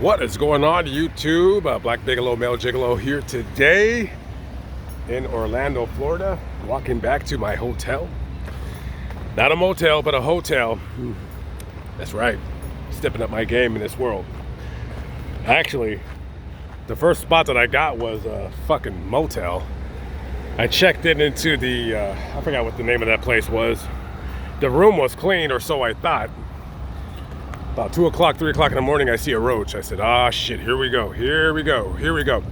What is going on, YouTube? Black Bigelow, Male Gigolo here today in Orlando, Florida. Walking back to my hotel. Not a motel, but a hotel. That's right. Stepping up my game in this world. Actually, the first spot that I got was a fucking motel. I checked it into the, I forgot what the name of that place was. The room was clean, or so I thought. About 2 o'clock, 3 o'clock in the morning, I see a roach. I said, ah, shit, here we go, here we go, here we go.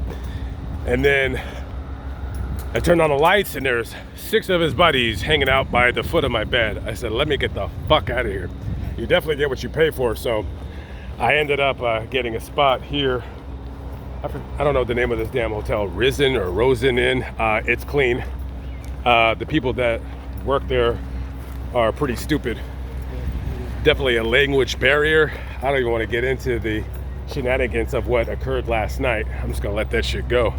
And then I turned on the lights and there's 6 of his buddies hanging out by the foot of my bed. I said, let me get the fuck out of here. You definitely get what you pay for. So I ended up getting a spot here. I don't know the name of this damn hotel, Risen or Rosen Inn. It's clean. The people that work there are pretty stupid. Definitely a language barrier. I don't even want to get into the shenanigans of what occurred last night. I'm just gonna let that shit go.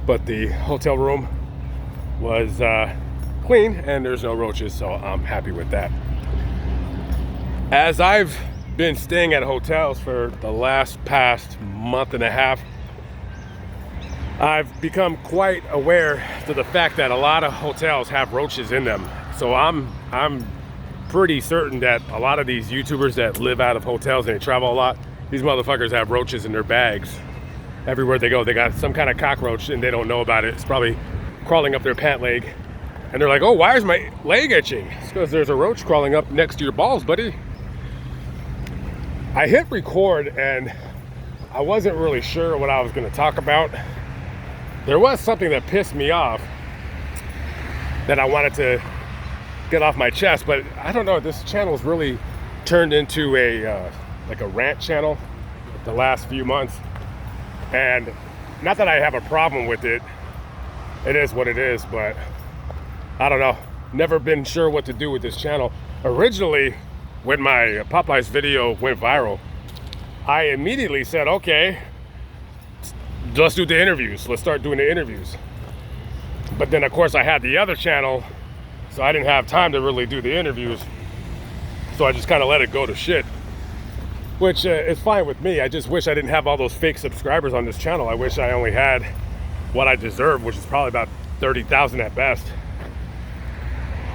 But the hotel room was clean and there's no roaches, so I'm happy with that. As I've been staying at hotels for the past month and a half, I've become quite aware to the fact that a lot of hotels have roaches in them. So I'm pretty certain that a lot of these YouTubers that live out of hotels and they travel a lot, these motherfuckers have roaches in their bags. Everywhere they go, they got some kind of cockroach and they don't know about it. It's probably crawling up their pant leg. And they're like, oh, why is my leg itching? It's because there's a roach crawling up next to your balls, buddy. I hit record and I wasn't really sure what I was gonna talk about. There was something that pissed me off that I wanted to get off my chest, but I don't know, this channel's really turned into a like a rant channel the last few months. And not that I have a problem with it, it is what it is, but I don't know, never been sure what to do with this channel. Originally, when my Popeyes video went viral, I immediately said, okay, let's do the interviews, let's start doing the interviews. But then of course I had the other channel, so I didn't have time to really do the interviews. So I just kind of let it go to shit, which is fine with me. I just wish I didn't have all those fake subscribers on this channel. I wish I only had what I deserve, which is probably about 30,000 at best.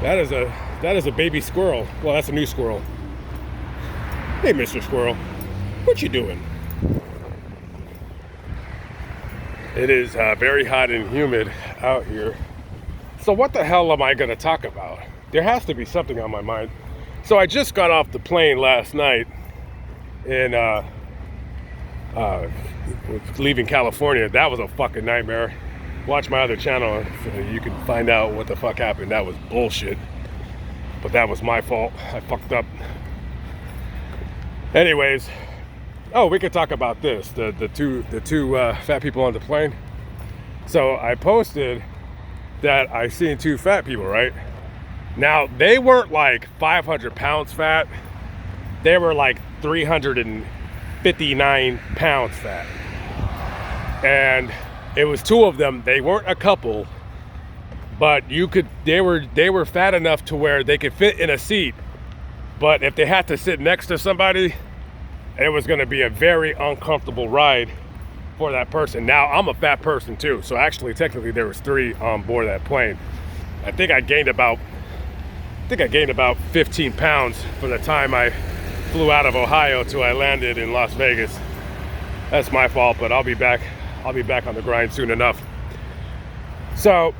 That is a baby squirrel. Well, that's a new squirrel. Hey, Mr. Squirrel, what you doing? It is very hot and humid out here. So what the hell am I going to talk about? There has to be something on my mind. So I just got off the plane last night in leaving California. That was a fucking nightmare. Watch my other channel so you can find out what the fuck happened. That was bullshit. But that was my fault. I fucked up. Anyways, oh, we could talk about this. The two fat people on the plane. So I posted that I seen 2 fat people, right? Now, they weren't like 500 pounds fat. They were like 359 pounds fat. And it was 2 of them. They weren't a couple, but they were fat enough to where they could fit in a seat. But if they had to sit next to somebody, it was gonna be a very uncomfortable ride for that person. Now, I'm a fat person too, so actually technically there was 3 on board that plane. I think I gained about 15 pounds from the time I flew out of Ohio till I landed in Las Vegas. That's my fault, but I'll be back on the grind soon enough. So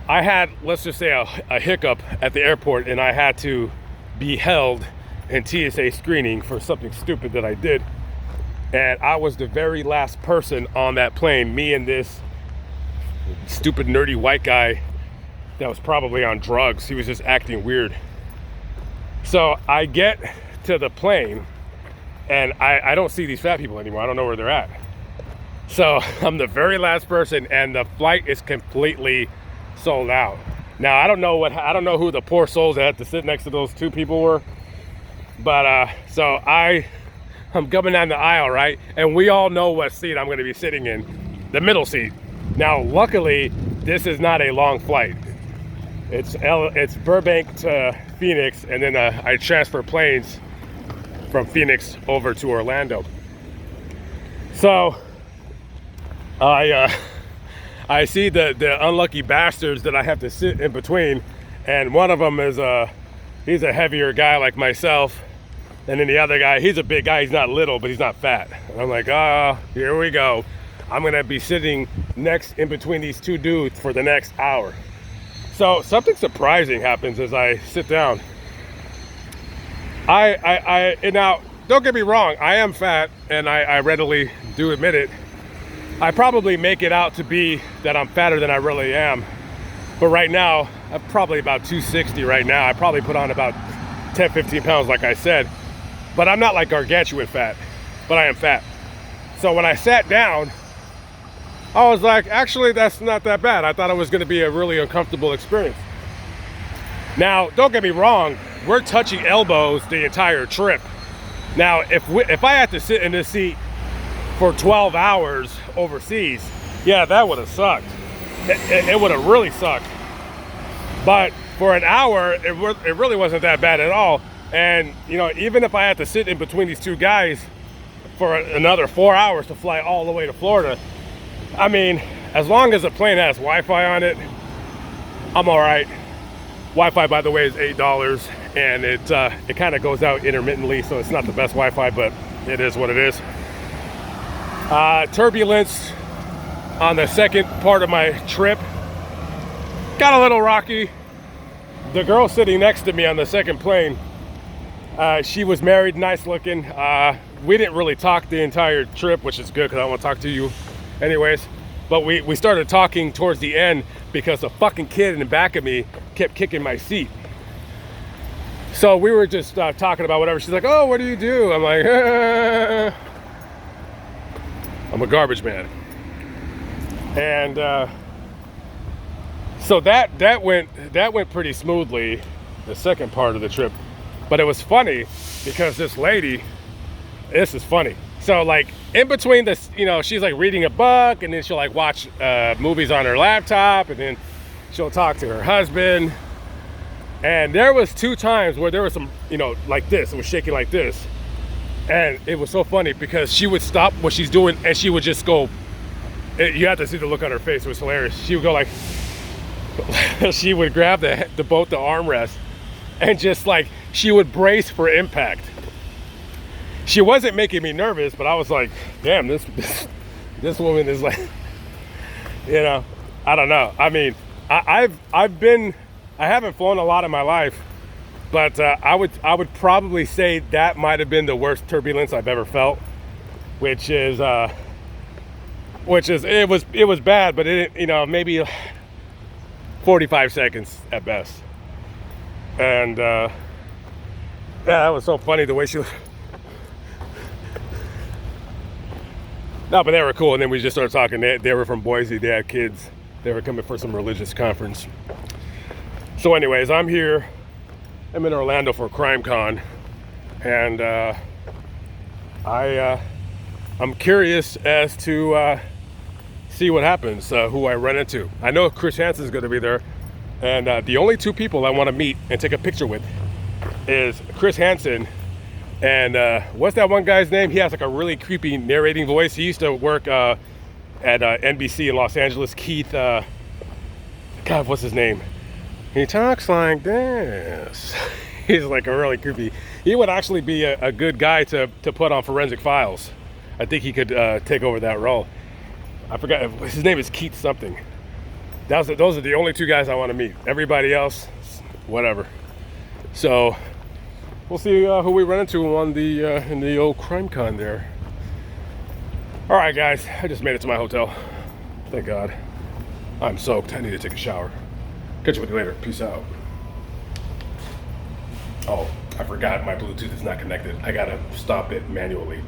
I had, let's just say, a hiccup at the airport, and I had to be held in TSA screening for something stupid that I did. And I was the very last person on that plane, me and this stupid nerdy white guy that was probably on drugs. He was just acting weird. So I get to the plane and I don't see these fat people anymore. I don't know where they're at. So I'm the very last person and the flight is completely sold out. Now I don't know who the poor souls that had to sit next to those 2 people were. But so I'm coming down the aisle, right? And we all know what seat I'm gonna be sitting in, the middle seat. Now, luckily, this is not a long flight. It's Burbank to Phoenix, and then I transfer planes from Phoenix over to Orlando. So I see the unlucky bastards that I have to sit in between, and one of them is he's a heavier guy like myself, and then the other guy, he's a big guy. He's not little, but he's not fat. And I'm like, oh, here we go. I'm gonna be sitting next in between these two dudes for the next hour. So something surprising happens as I sit down. And now, don't get me wrong, I am fat, and I readily do admit it. I probably make it out to be that I'm fatter than I really am. But right now, I'm probably about 260 right now. I probably put on about 10, 15 pounds, like I said. But I'm not like gargantuan fat, but I am fat. So when I sat down, I was like, actually, that's not that bad. I thought it was gonna be a really uncomfortable experience. Now, don't get me wrong, we're touching elbows the entire trip. Now, if I had to sit in this seat for 12 hours overseas, yeah, that would have sucked. It would have really sucked. But for an hour, it really wasn't that bad at all. And, you know, even if I had to sit in between these two guys for another 4 hours to fly all the way to Florida, I mean, as long as the plane has Wi-Fi on it, I'm all right. Wi-Fi, by the way, is $8, and it kind of goes out intermittently, so it's not the best Wi-Fi, but it is what it is. Turbulence on the second part of my trip got a little rocky. The girl sitting next to me on the second plane, she was married, nice looking. We didn't really talk the entire trip, which is good because I want to talk to you anyways. But we started talking towards the end because the fucking kid in the back of me kept kicking my seat. So we were just talking about whatever. She's like, oh, what do you do? I'm like, I'm a garbage man. And so that went pretty smoothly, the second part of the trip. But it was funny because this lady, this is funny. So like in between this, you know, she's like reading a book, and then she'll like watch movies on her laptop, and then she'll talk to her husband. And there was 2 times where there was some, you know, like this, it was shaking like this. And it was so funny because she would stop what she's doing and she would just go, you have to see the look on her face, it was hilarious. She would go like, she would grab both the armrests and just like, she would brace for impact. She wasn't making me nervous, but I was like, damn, this woman is like, you know, I don't know. I mean, I haven't flown a lot in my life, but I would probably say that might have been the worst turbulence I've ever felt, which is it was bad, but it, you know, maybe 45 seconds at best. And yeah, that was so funny the way she was. No, but they were cool. And then we just started talking. They were from Boise. They had kids. They were coming for some religious conference. So anyways, I'm here. I'm in Orlando for CrimeCon. And I'm curious as to see what happens, who I run into. I know Chris Hansen's going to be there. And the only 2 people I want to meet and take a picture with is Chris Hansen. And what's that one guy's name? He has like a really creepy narrating voice. He used to work at NBC in Los Angeles. Keith, God, what's his name? He talks like this. He's like a really creepy. He would actually be a good guy to put on Forensic Files. I think he could take over that role. I forgot, his name is Keith something. Those are the only 2 guys I want to meet. Everybody else, whatever. So we'll see who we run into on the in the old CrimeCon there. All right, guys, I just made it to my hotel. Thank God. I'm soaked. I need to take a shower. Catch you with you later. Peace out. Oh, I forgot my Bluetooth is not connected. I gotta stop it manually.